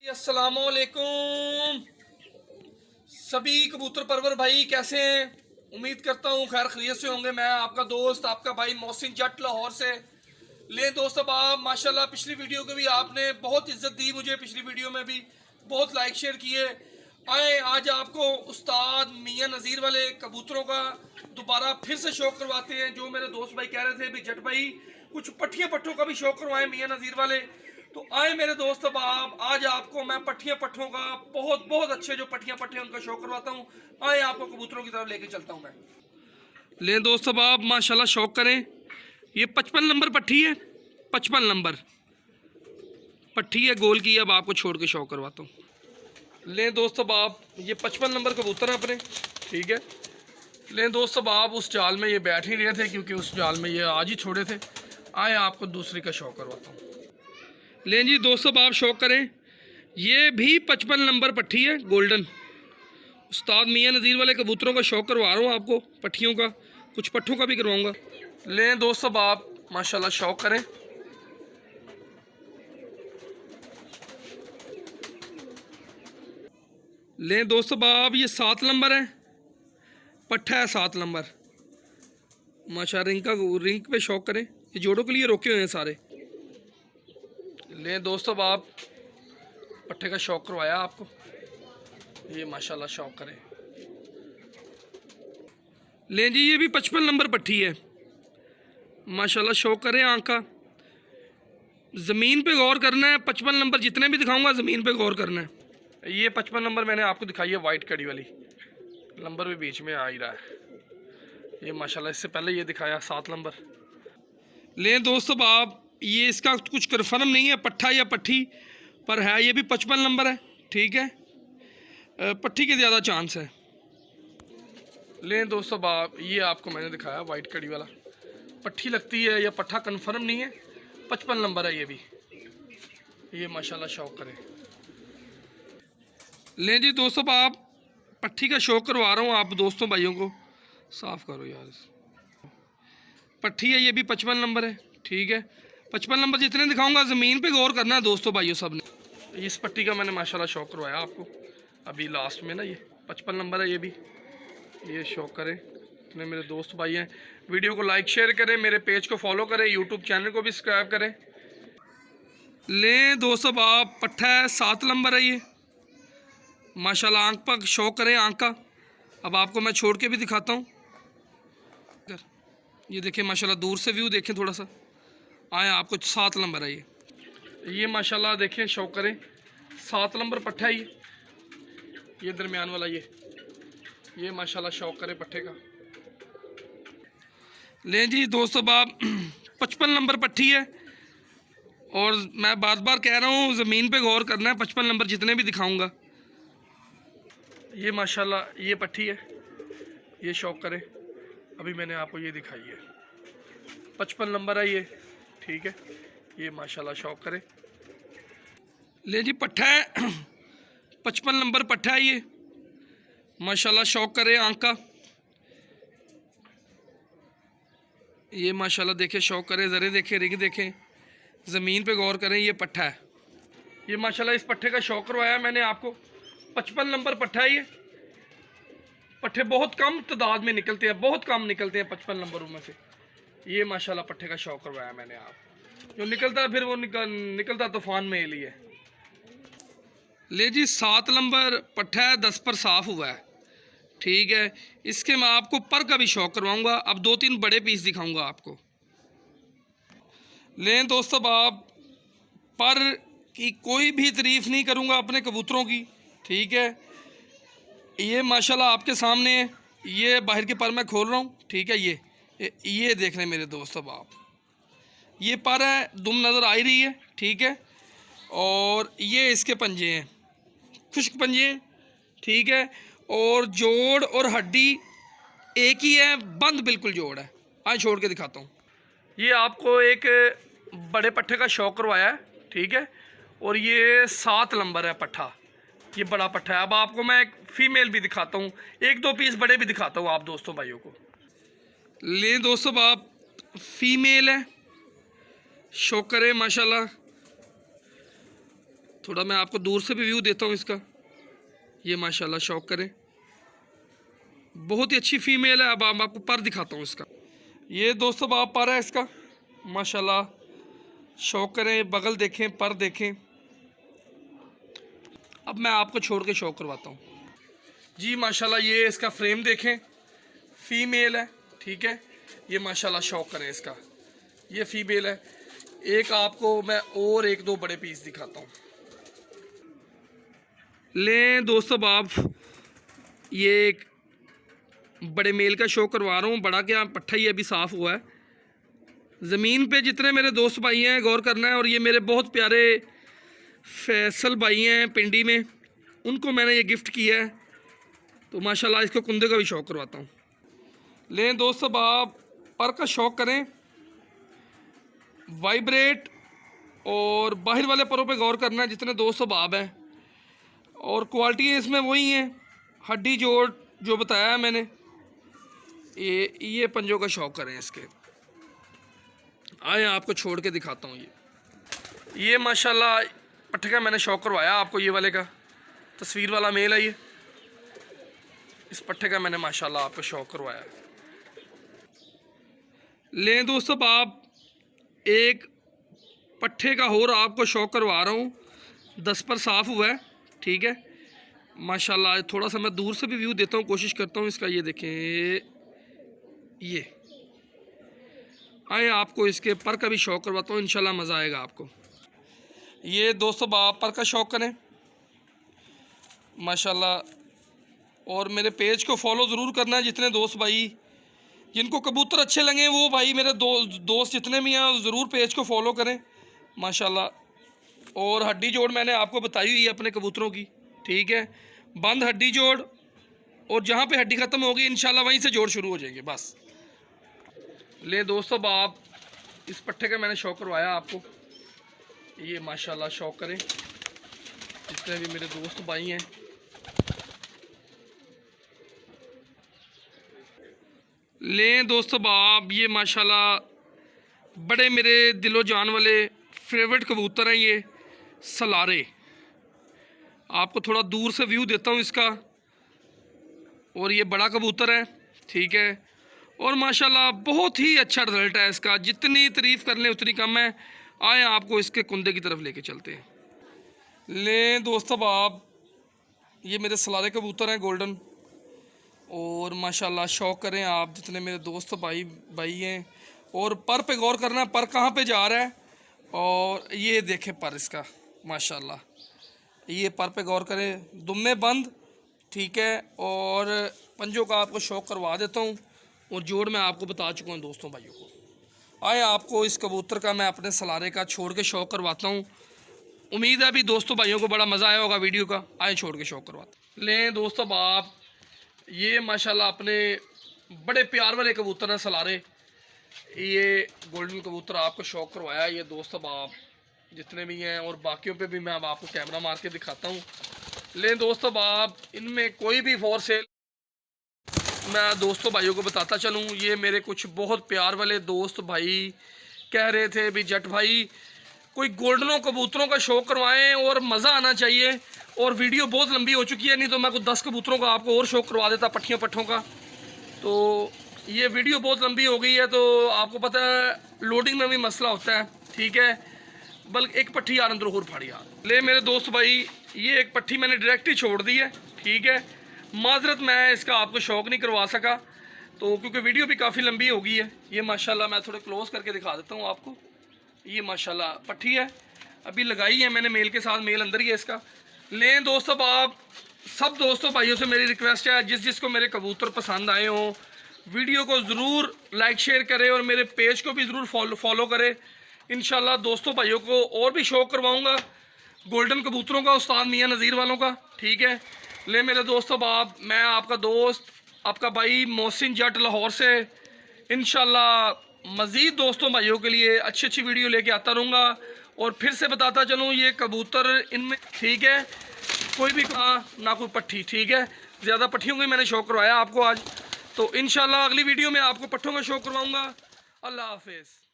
अस्सलामुअलैकुम सभी कबूतर परवर भाई, कैसे हैं? उम्मीद करता हूँ खैर खैरियत से होंगे। मैं आपका दोस्त आपका भाई मोहसिन जट लाहौर से। ले दोस्त, अब आप माशाल्लाह पिछली वीडियो को भी आपने बहुत इज्जत दी मुझे, पिछली वीडियो में भी बहुत लाइक शेयर किए। आए आज आपको उस्ताद मियां नज़ीर वाले कबूतरों का दोबारा फिर से शौक़ करवाते हैं। जो मेरे दोस्त भाई कह रहे थे भी जट भाई कुछ पट्ठियाँ पट्ठों का भी शौक़ करवाएं मियां नज़ीर वाले, तो आए मेरे दोस्त अब आप आज आपको मैं पट्ठियाँ पट्ठों का बहुत बहुत अच्छे जो पट्ठियाँ पट्ठे उनका शौक़ करवाता हूँ। आए आपको कबूतरों की तरफ लेके चलता हूँ मैं। ले दोस्त, अब आप माशाल्लाह शौक़ करें। ये 55 नंबर पट्ठी है, 55 नंबर पट्ठी है गोल की। अब आपको छोड़ के शौक़ करवाता हूँ। लें दोस्त, अब आप ये 55 नंबर कबूतर हैं अपने, ठीक है। लें दोस्त, अब आप उस जाल में ये बैठ ही रहे थे क्योंकि उस जाल में ये आज ही छोड़े थे। आए आपको दूसरी का शौक़ करवाता हूँ। लें जी दोस्तों, अब आप शौक़ करें। ये भी 55 नंबर पट्ठी है गोल्डन। उस्ताद मियां नज़ीर वाले कबूतरों का शौक़ करवा रहा हूँ आपको, पट्ठियों का, कुछ पट्ठों का भी करवाऊँगा। लें दोस्तों, अब आप माशाल्लाह शौक़ करें। लें दोस्तों, अब आप ये 7 नंबर है पट्ठा है, 7 नंबर माशाल्लाह। रिंग पे शौक़ करें। ये जोड़ों के लिए रोके हुए हैं सारे। लें दोस्तों, अब आप पट्ठे का शौक़ करवाया आपको, ये माशाल्लाह शौक़ करें। लें जी, ये भी 55 नंबर पट्ठी है माशाल्लाह। शौक़ करें आँख का। ज़मीन पे गौर करना है। 55 नंबर जितने भी दिखाऊंगा ज़मीन पे गौर करना है। ये 55 नंबर मैंने आपको दिखाई है, वाइट कड़ी वाली, नंबर भी बीच में आ ही रहा है। ये माशाल्लाह इससे पहले ये दिखाया 7 नंबर। लें दोस्तों, अब आप ये इसका कुछ कन्फर्म नहीं है पट्ठा या पट्ठी, पर है ये भी 55 नंबर है, ठीक है। पट्ठी के ज़्यादा चांस है। लें दोस्तों, अब आप ये आपको मैंने दिखाया वाइट कड़ी वाला, पट्ठी लगती है या पट्ठा कन्फर्म नहीं है, 55 नंबर है ये भी। ये माशाल्लाह शौक़ करें। लें जी दोस्तों, अब आप पट्ठी का शौक़ करवा रहा हूँ आप दोस्तों भाइयों को। साफ़ करो यार। पट्ठी है ये भी 55 नंबर है, ठीक है। 55 नंबर जितने दिखाऊंगा ज़मीन पे गौर करना है दोस्तों भाइयों सब ने। इस पट्टी का मैंने माशाल्लाह शौक़ करवाया आपको अभी लास्ट में ना। ये 55 नंबर है ये भी। ये शौक़ करें। इतने मेरे दोस्त भाई हैं। वीडियो को लाइक शेयर करें, मेरे पेज को फॉलो करें, यूट्यूब चैनल को भी सब्सक्राइब करें। लें दोस्तों, अब आप पट्ठा है 7 नंबर है ये माशाल्लाह। आँख पर शौक़ करें आँख का। अब आपको मैं छोड़ के भी दिखाता हूँ। ये देखें माशाल्लाह, दूर से व्यू देखें थोड़ा सा। आए आपको 7 नंबर है ये माशाल्लाह देखें, शौक़ करें। 7 नंबर पट्ठा है ये दरमियान वाला। ये माशाल्लाह शौक़ करें पट्ठे का। लें जी दोस्तों, अब आप 55 नंबर पट्ठी है और मैं बार बार कह रहा हूँ ज़मीन पे गौर करना है। 55 नंबर जितने भी दिखाऊंगा। ये माशाल्लाह ये पट्ठी है, ये शौक़ करें। अभी मैंने आपको ये दिखाई है, 55 नंबर है ये, ठीक है। ये माशाल्लाह शौक़ करें। ले जी पट्ठा है 55 नंबर पट्ठा है ये माशाल्लाह। शौक़ करें आँख का। ये माशाल्लाह देखें, शौक़ करें, ज़रे देखें, रिंग देखें, ज़मीन पे गौर करें। ये पट्ठा है ये माशाल्लाह। इस पट्ठे का शौक़ करवाया मैंने आपको। 55 नंबर पट्ठा है ये। पट्ठे बहुत कम तादाद में निकलते हैं, बहुत कम निकलते हैं 55 नंबरों में से। ये माशाल्लाह पट्ठे का शौक़ करवाया मैंने आपको। जो निकलता है फिर वो निकलता तूफ़ान में ही है। ले जी 7 नंबर पट्ठा है, 10 पर साफ़ हुआ है, ठीक है। इसके मैं आपको पर का भी शौक़ करवाऊँगा। अब 2-3 बड़े पीस दिखाऊँगा आपको। लें दोस्तों, अब आप पर की कोई भी तारीफ़ नहीं करूँगा अपने कबूतरों की, ठीक है। ये माशाल्लाह आपके सामने है। ये बाहर के पर मैं खोल रहा हूँ, ठीक है। ये देख रहे मेरे दोस्त, अब आप ये पर है, दुम नज़र आ ही रही है, ठीक है। और ये इसके पंजे हैं, खुश्क पंजे हैं, ठीक है। और जोड़ और हड्डी एक ही है, बंद बिल्कुल जोड़ है। आज छोड़ के दिखाता हूँ। ये आपको एक बड़े पट्ठे का शौक़ करवाया है, ठीक है। और ये 7 नंबर है पट्ठा, ये बड़ा पट्ठा है। अब आपको मैं एक फ़ीमेल भी दिखाता हूँ, 1-2 पीस बड़े भी दिखाता हूँ आप दोस्तों भाइयों को। ले दोस्तों, अब आप फ़ीमेल है, शौक़ करें माशाल्लाह। थोड़ा मैं आपको दूर से भी व्यू देता हूँ इसका। ये माशाल्लाह शौक करें, बहुत ही अच्छी फीमेल है। अब आपको पर दिखाता हूँ इसका। ये दोस्तों आप पर है इसका, माशाल्लाह शौक करें, बगल देखें, पर देखें। अब मैं आपको छोड़ के शौक करवाता हूँ जी। माशाल्लाह ये इसका फ्रेम देखें, फीमेल है, ठीक है। ये माशाल्लाह शौक करें इसका, ये फीमेल है। एक आपको मैं और एक दो बड़े पीस दिखाता हूँ। लें दोस्तों आप, ये एक बड़े मेल का शो करवा रहा हूँ। बड़ा क्या पट्ठा ही अभी साफ़ हुआ है। ज़मीन पे जितने मेरे दोस्त भाई हैं गौर करना है। और ये मेरे बहुत प्यारे फैसल भाई हैं पिंडी में, उनको मैंने ये गिफ्ट किया है। तो माशाल्लाह इसको कुंदे का भी शौक़ करवाता हूँ। लें दोस्तों आप, पर का शौक़ करें, वाइब्रेट और बाहर वाले परों पे गौर करना है जितने दोस्त बाब हैं। और क्वालिटी इसमें वही है, हड्डी जोड़ जो बताया है मैंने। ये पंजों का शौक़ करें इसके। आए आपको छोड़ के दिखाता हूँ। ये माशाल्लाह पट्ठे का मैंने शौक़ करवाया आपको, ये वाले का तस्वीर वाला मेल है। ये इस पट्ठे का मैंने माशाल्लाह आपको शौक़ करवाया। लें दोस्तों आप, एक पट्ठे का और आपको शौक़ करवा रहा हूँ। 10 पर साफ़ हुआ है, ठीक है माशाल्लाह। थोड़ा सा मैं दूर से भी व्यू देता हूँ, कोशिश करता हूँ इसका। ये देखें, ये आए आपको इसके पर का भी शौक़ करवाता हूँ, इंशाल्लाह मज़ा आएगा आपको। ये दोस्तों आप पर का शौक़ करें माशाल्लाह। और मेरे पेज को फॉलो ज़रूर करना है जितने दोस्त भाई जिनको कबूतर अच्छे लगे, वो भाई मेरे दोस्त जितने भी हैं ज़रूर पेज को फॉलो करें माशाल्लाह। और हड्डी जोड़ मैंने आपको बताई हुई है अपने कबूतरों की, ठीक है। बंद हड्डी जोड़, और जहाँ पे हड्डी ख़त्म होगी इंशाल्लाह वहीं से जोड़ शुरू हो जाएंगे बस। ले दोस्तों आप, इस पट्ठे का मैंने शौक़ करवाया आपको। ये माशाल्लाह शौक़ करें जितने भी मेरे दोस्त भाई हैं। लें दोस्तों आप, ये माशाल्लाह बड़े मेरे दिलो जान वाले फेवरेट कबूतर हैं, ये सलारे। आपको थोड़ा दूर से व्यू देता हूँ इसका। और ये बड़ा कबूतर है, ठीक है। और माशाल्लाह बहुत ही अच्छा रिज़ल्ट है इसका, जितनी तारीफ़ कर लें उतनी कम है। आए आपको इसके कुंदे की तरफ लेके चलते हैं। लें दोस्तों आप, ये मेरे सलारे कबूतर हैं गोल्डन। और माशाल्लाह शौक़ करें आप जितने मेरे दोस्त भाई हैं। और पर पे गौर करना, पर कहाँ पे जा रहा है। और ये देखें पर इसका माशाल्लाह, ये पर पे गौर करें, दुम्मे बंद, ठीक है। और पंजों का आपको शौक़ करवा देता हूँ। और जोड़ मैं आपको बता चुका हूँ दोस्तों भाइयों को। आए आपको इस कबूतर का मैं अपने सलारे का छोड़ के शौक़ करवाता हूँ। उम्मीद है अभी दोस्तों भाइयों को बड़ा मज़ा आया होगा वीडियो का। आए छोड़ के शौक़ करवाते। लें दोस्तों आप, ये माशाल्लाह अपने बड़े प्यार वाले कबूतर हैं सलारे। ये गोल्डन कबूतर आपको शौक़ करवाया ये दोस्तों आप जितने भी हैं। और बाकियों पे भी मैं अब आपको कैमरा मार के दिखाता हूँ। लें दोस्तों आप, इनमें कोई भी फॉर सेल मैं दोस्तों भाइयों को बताता चलूँ। ये मेरे कुछ बहुत प्यार वाले दोस्त भाई कह रहे थे भी जट भाई कोई गोल्डनों कबूतरों का शौक़ करवाएं और मज़ा आना चाहिए। और वीडियो बहुत लंबी हो चुकी है, नहीं तो मैं कुछ 10 कबूतरों का आपको और शौक़ करवा देता, पट्ठों का। तो ये वीडियो बहुत लंबी हो गई है। तो आपको पता है लोडिंग में भी मसला होता है, ठीक है। बल्कि एक पट्ठी यार अंदर और फाड़ी यार। ले मेरे दोस्त भाई, ये एक पट्ठी मैंने डायरेक्ट ही छोड़ दी है, ठीक है। माजरत मैं इसका आपको शौक़ नहीं करवा सका, तो क्योंकि वीडियो भी काफ़ी लंबी हो गई है। ये माशाल्लाह मैं थोड़े क्लोज करके दिखा देता हूँ आपको। ये माशाल्लाह पट्ठी है, अभी लगाई है मैंने मेल के साथ, मेल अंदर ही है इसका। लें दोस्तों आप, सब दोस्तों भाइयों से मेरी रिक्वेस्ट है, जिसको मेरे कबूतर पसंद आए हों वीडियो को ज़रूर लाइक शेयर करें और मेरे पेज को भी ज़रूर फॉलो करें। इंशाल्लाह दोस्तों भाइयों को और भी शौक़ करवाऊँगा गोल्डन कबूतरों का, उस्ताद मियाँ नज़ीर वालों का, ठीक है। ले मेरे दोस्तों आप, मैं आपका दोस्त आपका भाई मोहसिन जट लाहौर से इंशाल्लाह मज़ीद दोस्तों भाइयों के लिए अच्छी अच्छी वीडियो लेके आता रहूँगा। और फिर से बताता चलूँ, ये कबूतर इनमें, ठीक है, कोई भी ना कोई पट्ठी, ठीक है। ज़्यादा पट्ठियों की मैंने शौक़ करवाया आपको आज। तो इंशाल्लाह अगली वीडियो में आपको पट्ठों का शौक़ करवाऊँगा। अल्लाह हाफिज़।